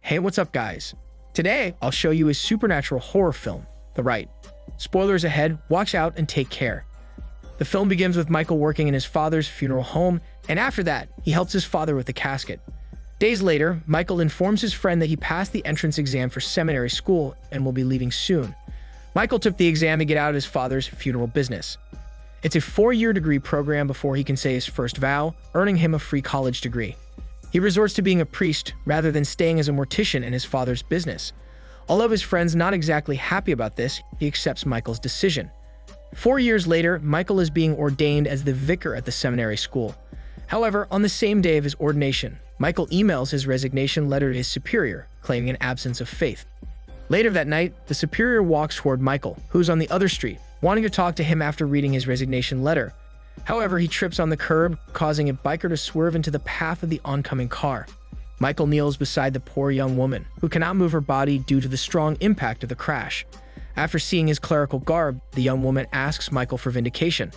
Hey, what's up guys? Today, I'll show you a supernatural horror film, The Rite. Spoilers ahead, watch out and take care. The film begins with Michael working in his father's funeral home, and after that, he helps his father with the casket. Days later, Michael informs his friend that he passed the entrance exam for seminary school and will be leaving soon. Michael took the exam to get out of his father's funeral business. It's a 4-year degree program before he can say his first vow, earning him a free college degree. He resorts to being a priest rather than staying as a mortician in his father's business. Although his friend's not exactly happy about this, he accepts Michael's decision. 4 years later, Michael is being ordained as the vicar at the seminary school. However, on the same day of his ordination, Michael emails his resignation letter to his superior, claiming an absence of faith. Later that night, the superior walks toward Michael, who's on the other street, wanting to talk to him after reading his resignation letter. However, he trips on the curb, causing a biker to swerve into the path of the oncoming car. Michael kneels beside the poor young woman, who cannot move her body due to the strong impact of the crash. After seeing his clerical garb, the young woman asks Michael for vindication.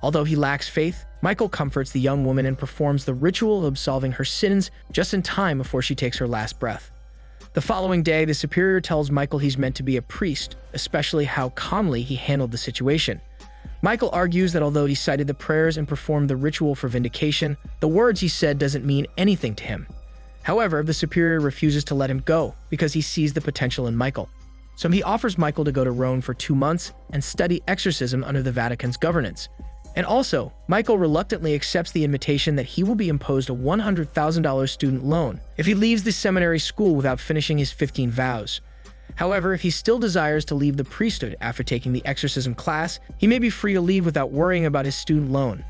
Although he lacks faith, Michael comforts the young woman and performs the ritual of absolving her sins just in time before she takes her last breath. The following day, the superior tells Michael he's meant to be a priest, especially how calmly he handled the situation. Michael argues that although he cited the prayers and performed the ritual for vindication, the words he said doesn't mean anything to him. However, the superior refuses to let him go because he sees the potential in Michael. So he offers Michael to go to Rome for 2 months and study exorcism under the Vatican's governance. And also, Michael reluctantly accepts the invitation that he will be imposed a $100,000 student loan if he leaves the seminary school without finishing his 15 vows. However, if he still desires to leave the priesthood after taking the exorcism class, he may be free to leave without worrying about his student loan.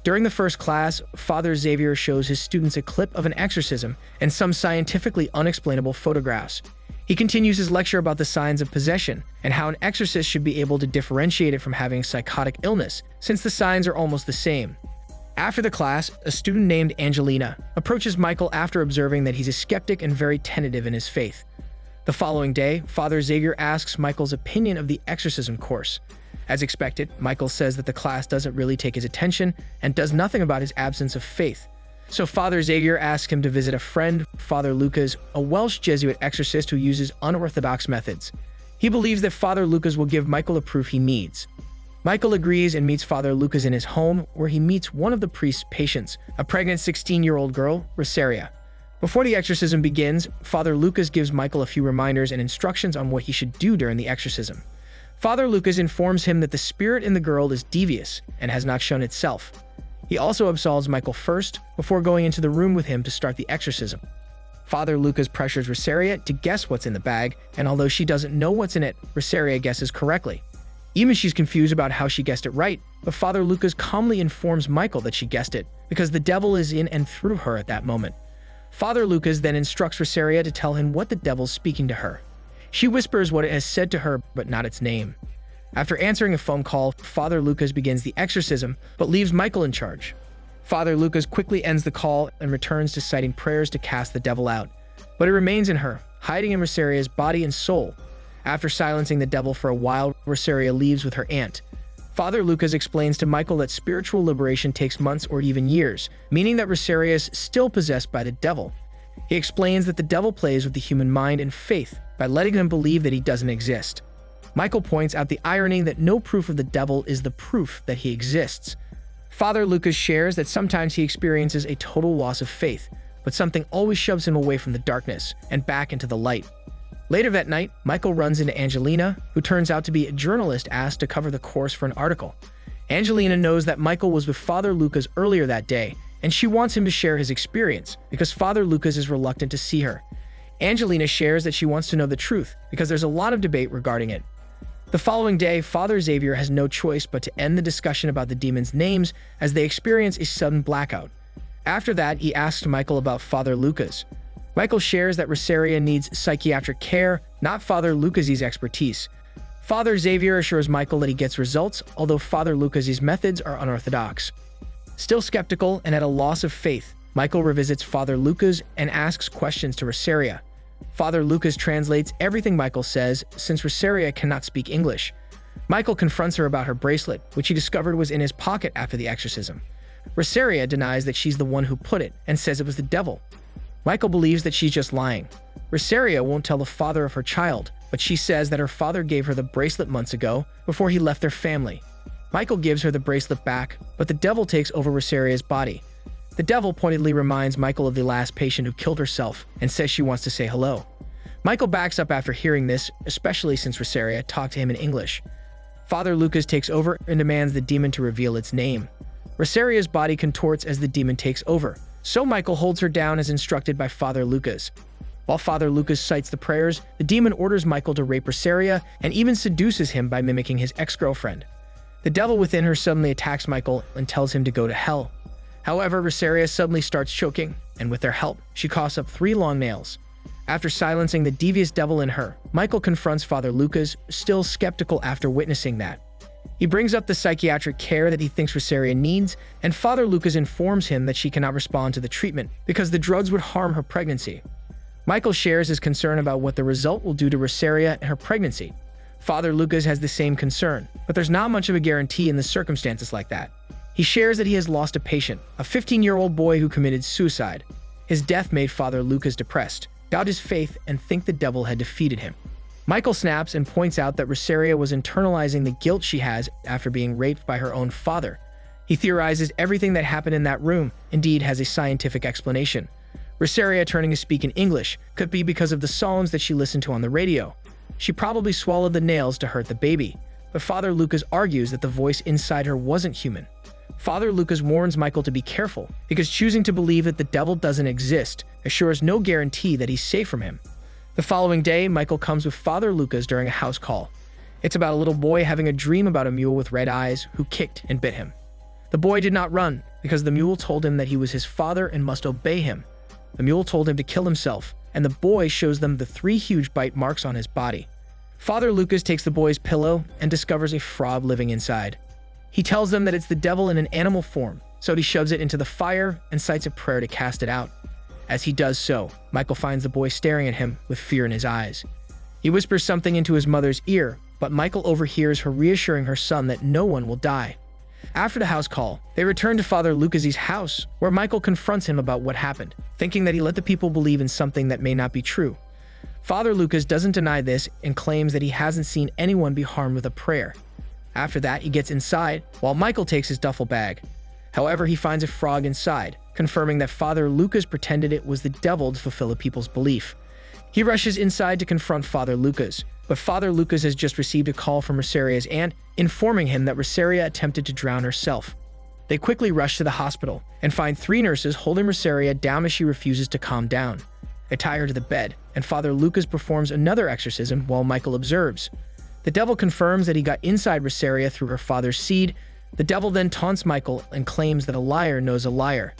During the first class, Father Xavier shows his students a clip of an exorcism and some scientifically unexplainable photographs. He continues his lecture about the signs of possession and how an exorcist should be able to differentiate it from having psychotic illness, since the signs are almost the same. After the class, a student named Angelina approaches Michael after observing that he's a skeptic and very tentative in his faith. The following day, Father Xavier asks Michael's opinion of the exorcism course. As expected, Michael says that the class doesn't really take his attention and does nothing about his absence of faith. So Father Xavier asks him to visit a friend, Father Lucas, a Welsh Jesuit exorcist who uses unorthodox methods. He believes that Father Lucas will give Michael the proof he needs. Michael agrees and meets Father Lucas in his home, where he meets one of the priest's patients, a pregnant 16-year-old girl, Rosaria. Before the exorcism begins, Father Lucas gives Michael a few reminders and instructions on what he should do during the exorcism. Father Lucas informs him that the spirit in the girl is devious and has not shown itself. He also absolves Michael first, before going into the room with him to start the exorcism. Father Lucas pressures Rosaria to guess what's in the bag, and although she doesn't know what's in it, Rosaria guesses correctly. Even she's confused about how she guessed it right, but Father Lucas calmly informs Michael that she guessed it, because the devil is in and through her at that moment. Father Lucas then instructs Rosaria to tell him what the devil's speaking to her. She whispers what it has said to her, but not its name. After answering a phone call, Father Lucas begins the exorcism, but leaves Michael in charge. Father Lucas quickly ends the call and returns to citing prayers to cast the devil out, but it remains in her, hiding in Rosaria's body and soul. After silencing the devil for a while, Rosaria leaves with her aunt. Father Lucas explains to Michael that spiritual liberation takes months or even years, meaning that Rosaria is still possessed by the devil. He explains that the devil plays with the human mind and faith by letting them believe that he doesn't exist. Michael points out the irony that no proof of the devil is the proof that he exists. Father Lucas shares that sometimes he experiences a total loss of faith, but something always shoves him away from the darkness and back into the light. Later that night, Michael runs into Angelina, who turns out to be a journalist asked to cover the course for an article. Angelina knows that Michael was with Father Lucas earlier that day, and she wants him to share his experience because Father Lucas is reluctant to see her. Angelina shares that she wants to know the truth because there's a lot of debate regarding it. The following day, Father Xavier has no choice but to end the discussion about the demons' names as they experience a sudden blackout. After that, he asks Michael about Father Lucas. Michael shares that Rosaria needs psychiatric care, not Father Lucas's expertise. Father Xavier assures Michael that he gets results, although Father Lucas's methods are unorthodox. Still skeptical and at a loss of faith, Michael revisits Father Lucas and asks questions to Rosaria. Father Lucas translates everything Michael says since Rosaria cannot speak English. Michael confronts her about her bracelet, which he discovered was in his pocket after the exorcism. Rosaria denies that she's the one who put it and says it was the devil. Michael believes that she's just lying. Rosaria won't tell the father of her child, but she says that her father gave her the bracelet months ago before he left their family. Michael gives her the bracelet back, but the devil takes over Rosaria's body. The devil pointedly reminds Michael of the last patient who killed herself and says she wants to say hello. Michael backs up after hearing this, especially since Rosaria talked to him in English. Father Lucas takes over and demands the demon to reveal its name. Rosaria's body contorts as the demon takes over, so Michael holds her down as instructed by Father Lucas. While Father Lucas cites the prayers, the demon orders Michael to rape Rosaria and even seduces him by mimicking his ex-girlfriend. The devil within her suddenly attacks Michael and tells him to go to hell. However, Rosaria suddenly starts choking, and with their help, she coughs up 3 long nails. After silencing the devious devil in her, Michael confronts Father Lucas, still skeptical after witnessing that. He brings up the psychiatric care that he thinks Rosaria needs, and Father Lucas informs him that she cannot respond to the treatment because the drugs would harm her pregnancy. Michael shares his concern about what the result will do to Rosaria and her pregnancy. Father Lucas has the same concern, but there's not much of a guarantee in the circumstances like that. He shares that he has lost a patient, a 15-year-old boy who committed suicide. His death made Father Lucas depressed, doubt his faith, and think the devil had defeated him. Michael snaps and points out that Rosaria was internalizing the guilt she has after being raped by her own father. He theorizes everything that happened in that room indeed has a scientific explanation. Rosaria turning to speak in English could be because of the songs that she listened to on the radio. She probably swallowed the nails to hurt the baby, but Father Lucas argues that the voice inside her wasn't human. Father Lucas warns Michael to be careful, because choosing to believe that the devil doesn't exist assures no guarantee that he's safe from him. The following day, Michael comes with Father Lucas during a house call. It's about a little boy having a dream about a mule with red eyes who kicked and bit him. The boy did not run, because the mule told him that he was his father and must obey him. The mule told him to kill himself, and the boy shows them the 3 huge bite marks on his body. Father Lucas takes the boy's pillow and discovers a frog living inside. He tells them that it's the devil in an animal form, so he shoves it into the fire and cites a prayer to cast it out. As he does so, Michael finds the boy staring at him with fear in his eyes. He whispers something into his mother's ear, but Michael overhears her reassuring her son that no one will die. After the house call, they return to Father Lucas's house, where Michael confronts him about what happened, thinking that he let the people believe in something that may not be true. Father Lucas doesn't deny this and claims that he hasn't seen anyone be harmed with a prayer. After that, he gets inside, while Michael takes his duffel bag. However, he finds a frog inside, confirming that Father Lucas pretended it was the devil to fulfill the people's belief. He rushes inside to confront Father Lucas, but Father Lucas has just received a call from Rosaria's aunt, informing him that Rosaria attempted to drown herself. They quickly rush to the hospital and find 3 nurses holding Rosaria down as she refuses to calm down. They tie her to the bed, and Father Lucas performs another exorcism while Michael observes. The devil confirms that he got inside Rosaria through her father's seed. The devil then taunts Michael and claims that a liar knows a liar.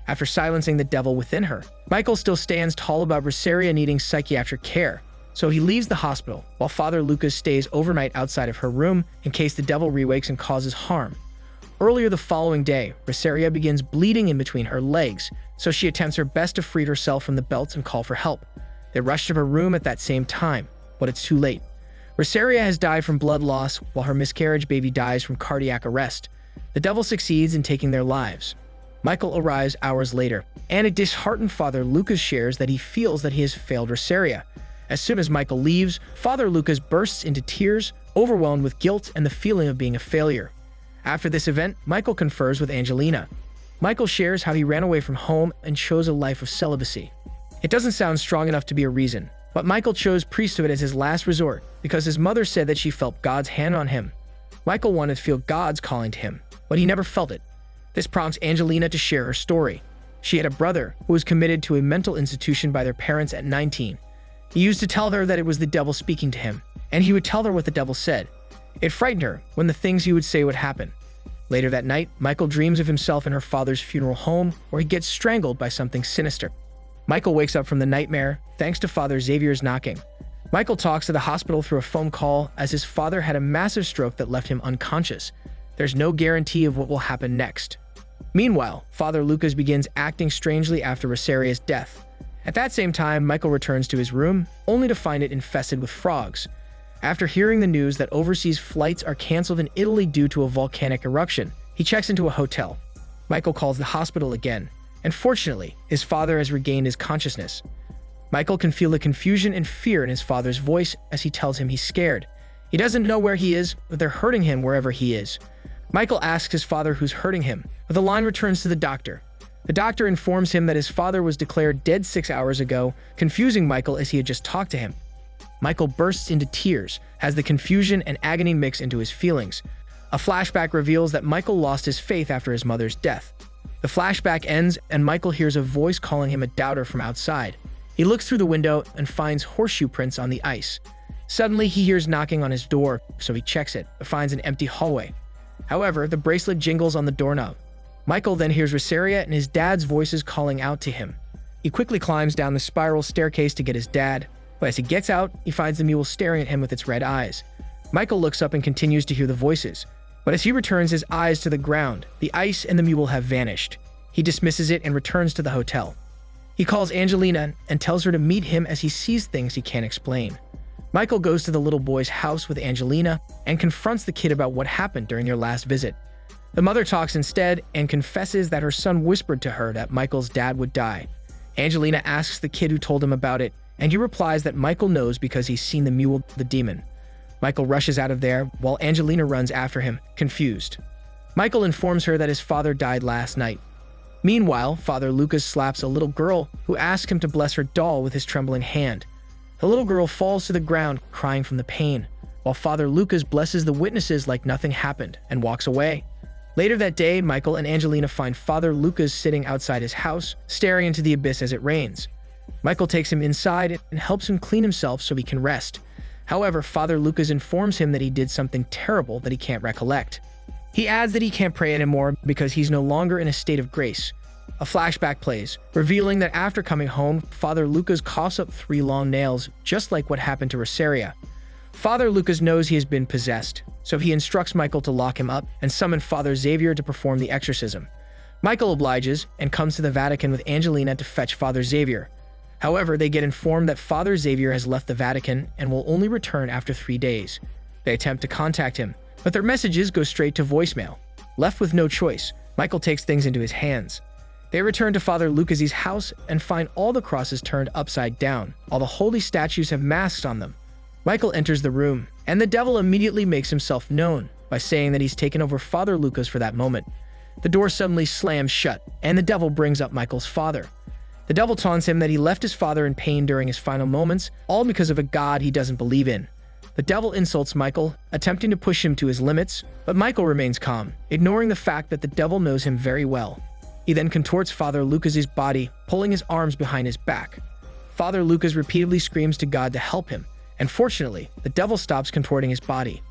After silencing the devil within her, Michael still stands tall about Rosaria needing psychiatric care, so he leaves the hospital while Father Lucas stays overnight outside of her room in case the devil rewakes and causes harm. Earlier the following day, Rosaria begins bleeding in between her legs, so she attempts her best to free herself from the belts and call for help. They rush to her room at that same time, but it's too late. Rosaria has died from blood loss, while her miscarriage baby dies from cardiac arrest. The devil succeeds in taking their lives. Michael arrives hours later, and a disheartened Father Lucas shares that he feels that he has failed Rosaria. As soon as Michael leaves, Father Lucas bursts into tears, overwhelmed with guilt and the feeling of being a failure. After this event, Michael confers with Angelina. Michael shares how he ran away from home and chose a life of celibacy. It doesn't sound strong enough to be a reason, but Michael chose priesthood as his last resort because his mother said that she felt God's hand on him. Michael wanted to feel God's calling to him, but he never felt it. This prompts Angelina to share her story. She had a brother who was committed to a mental institution by their parents at 19. He used to tell her that it was the devil speaking to him, and he would tell her what the devil said. It frightened her when the things he would say would happen. Later that night, Michael dreams of himself in her father's funeral home where he gets strangled by something sinister. Michael wakes up from the nightmare thanks to Father Xavier's knocking. Michael talks to the hospital through a phone call as his father had a massive stroke that left him unconscious. There's no guarantee of what will happen next. Meanwhile, Father Lucas begins acting strangely after Rosaria's death. At that same time, Michael returns to his room, only to find it infested with frogs. After hearing the news that overseas flights are canceled in Italy due to a volcanic eruption, he checks into a hotel. Michael calls the hospital again, and fortunately, his father has regained his consciousness. Michael can feel the confusion and fear in his father's voice as he tells him he's scared. He doesn't know where he is, but they're hurting him wherever he is. Michael asks his father who's hurting him, but the line returns to the doctor. The doctor informs him that his father was declared dead 6 hours ago, confusing Michael as he had just talked to him. Michael bursts into tears as the confusion and agony mix into his feelings. A flashback reveals that Michael lost his faith after his mother's death. The flashback ends and Michael hears a voice calling him a doubter from outside. He looks through the window and finds horseshoe prints on the ice. Suddenly, he hears knocking on his door, so he checks it, but finds an empty hallway. However, the bracelet jingles on the doorknob. Michael then hears Rosaria and his dad's voices calling out to him. He quickly climbs down the spiral staircase to get his dad, but as he gets out, he finds the mule staring at him with its red eyes. Michael looks up and continues to hear the voices, but as he returns his eyes to the ground, the ice and the mule have vanished. He dismisses it and returns to the hotel. He calls Angelina and tells her to meet him as he sees things he can't explain. Michael goes to the little boy's house with Angelina and confronts the kid about what happened during their last visit. The mother talks instead and confesses that her son whispered to her that Michael's dad would die. Angelina asks the kid who told him about it, and he replies that Michael knows because he's seen the mule, the demon. Michael rushes out of there while Angelina runs after him, confused. Michael informs her that his father died last night. Meanwhile, Father Lucas slaps a little girl who asks him to bless her doll with his trembling hand. The little girl falls to the ground, crying from the pain, while Father Lucas blesses the witnesses like nothing happened and walks away. Later that day, Michael and Angelina find Father Lucas sitting outside his house, staring into the abyss as it rains. Michael takes him inside and helps him clean himself so he can rest. However, Father Lucas informs him that he did something terrible that he can't recollect. He adds that he can't pray anymore because he's no longer in a state of grace. A flashback plays, revealing that after coming home, Father Lucas coughs up 3 long nails, just like what happened to Rosaria. Father Lucas knows he has been possessed, so he instructs Michael to lock him up and summon Father Xavier to perform the exorcism. Michael obliges and comes to the Vatican with Angelina to fetch Father Xavier. However, they get informed that Father Xavier has left the Vatican and will only return after 3 days. They attempt to contact him, but their messages go straight to voicemail. Left with no choice, Michael takes things into his hands. They return to Father Lucas's house and find all the crosses turned upside down. All the holy statues have masks on them. Michael enters the room, and the devil immediately makes himself known by saying that he's taken over Father Lucas for that moment. The door suddenly slams shut, and the devil brings up Michael's father. The devil taunts him that he left his father in pain during his final moments, all because of a god he doesn't believe in. The devil insults Michael, attempting to push him to his limits, but Michael remains calm, ignoring the fact that the devil knows him very well. He then contorts Father Lucas's body, pulling his arms behind his back. Father Lucas repeatedly screams to God to help him, and fortunately, the devil stops contorting his body.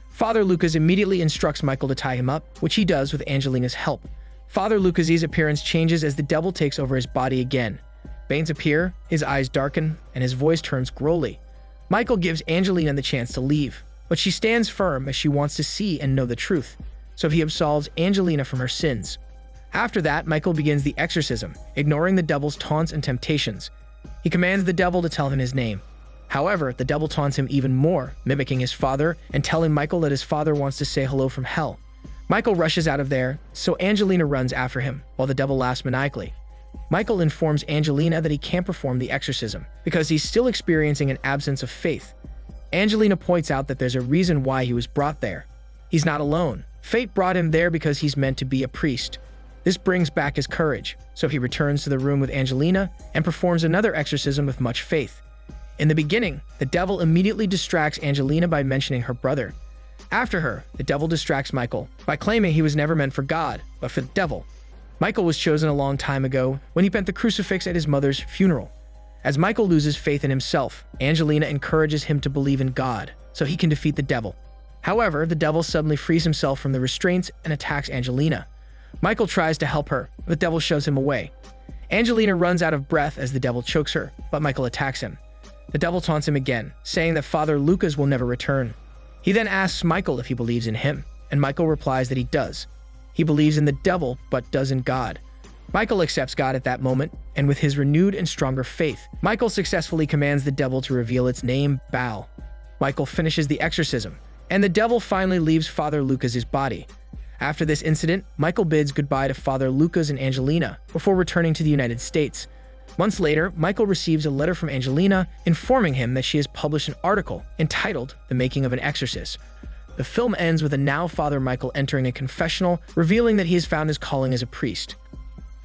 Father Lucas immediately instructs Michael to tie him up, which he does with Angelina's help. Father Lucas's appearance changes as the devil takes over his body again. Veins appear, his eyes darken, and his voice turns growly. Michael gives Angelina the chance to leave, but she stands firm as she wants to see and know the truth, so he absolves Angelina from her sins. After that, Michael begins the exorcism, ignoring the devil's taunts and temptations. He commands the devil to tell him his name. However, the devil taunts him even more, mimicking his father and telling Michael that his father wants to say hello from hell. Michael rushes out of there, so Angelina runs after him, while the devil laughs maniacally. Michael informs Angelina that he can't perform the exorcism because he's still experiencing an absence of faith. Angelina points out that there's a reason why he was brought there. He's not alone. Fate brought him there because he's meant to be a priest. This brings back his courage, so he returns to the room with Angelina and performs another exorcism with much faith. In the beginning, the devil immediately distracts Angelina by mentioning her brother. After her, the devil distracts Michael by claiming he was never meant for God, but for the devil. Michael was chosen a long time ago when he bent the crucifix at his mother's funeral. As Michael loses faith in himself, Angelina encourages him to believe in God so he can defeat the devil. However, the devil suddenly frees himself from the restraints and attacks Angelina. Michael tries to help her, but the devil shows him away. Angelina runs out of breath as the devil chokes her, but Michael attacks him. The devil taunts him again, saying that Father Lucas will never return. He then asks Michael if he believes in him, and Michael replies that he does. He believes in the devil, but doesn't God. Michael accepts God at that moment, and with his renewed and stronger faith, Michael successfully commands the devil to reveal its name, Baal. Michael finishes the exorcism, and the devil finally leaves Father Lucas's body. After this incident, Michael bids goodbye to Father Lucas and Angelina before returning to the United States. Months later, Michael receives a letter from Angelina informing him that she has published an article entitled The Making of an Exorcist. The film ends with a now Father Michael entering a confessional, revealing that he has found his calling as a priest.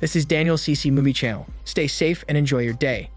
This is Daniel CC Movie Channel. Stay safe and enjoy your day.